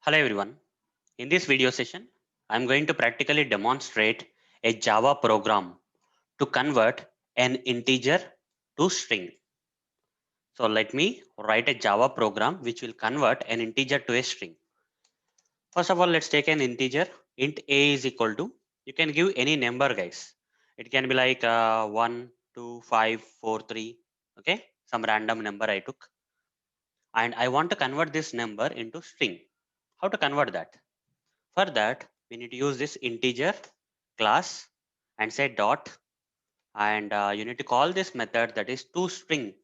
Hello everyone. In this video session, I'm going to practically demonstrate a Java program to convert an integer to string. So let me write a Java program which will convert an integer to a string. First of all, let's take an integer. Int a is equal to, you can give any number guys. It can be like 1, 2, 5, 4, 3. Okay, some random number I took. And I want to convert this number into string. How to convert that? For that, we need to use this integer class and say dot, and you need to call this method that is toString,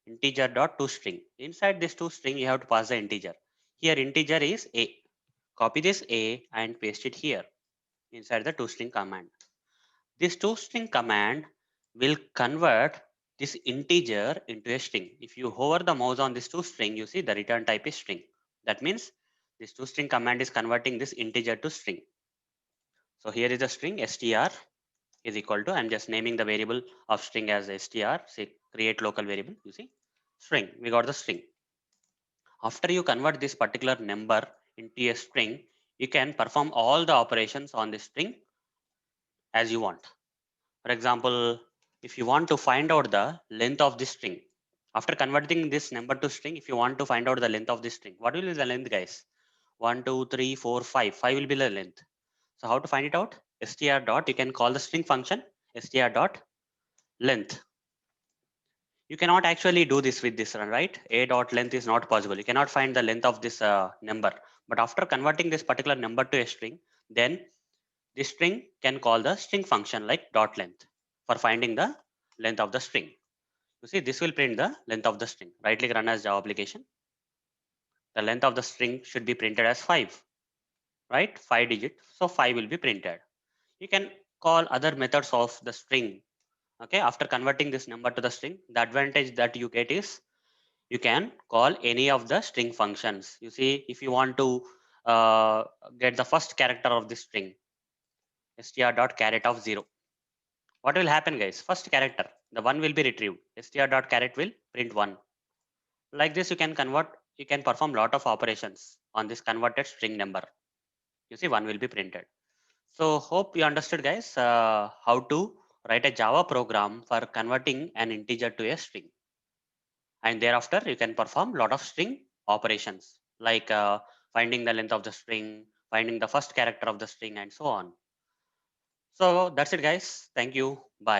integer dot toString. Inside this toString, you have to pass the integer. Here integer is a. Copy this a and paste it here inside the toString command. This toString command will convert this integer into a string. If you hover the mouse on this toString, you see the return type is string. That means this toString command is converting this integer to string. So here is a string str is equal to, I'm just naming the variable of string as str, say create local variable, you see, string, we got the string. After you convert this particular number into a string, you can perform all the operations on this string as you want. For example, if you want to find out the length of this string, after converting this number to string, if you want to find out the length of this string, what will be the length guys? 1, 2, 3, 4, 5. 5 will be the length. So how to find it out? Str dot, you can call the string function str dot length. You cannot actually do this with this one, right? A dot length is not possible. You cannot find the length of this number. But after converting this particular number to a string, then this string can call the string function like dot length for finding the length of the string. You see, this will print the length of the string. Right click run as Java application. The length of the string should be printed as 5, right? 5 digit. So 5 will be printed. You can call other methods of the string. Okay, after converting this number to the string, the advantage that you get is you can call any of the string functions. You see, if you want to uh, get the first character of this string, str dot caret of 0, what will happen guys? First character, the 1 will be retrieved. Str dot caret will print 1. Like this, you can perform lot of operations on this converted string number. You see, 1 will be printed. So hope you understood guys how to write a Java program for converting an integer to a string. And thereafter you can perform lot of string operations like finding the length of the string, finding the first character of the string, and so on. So that's it guys. Thank you. Bye.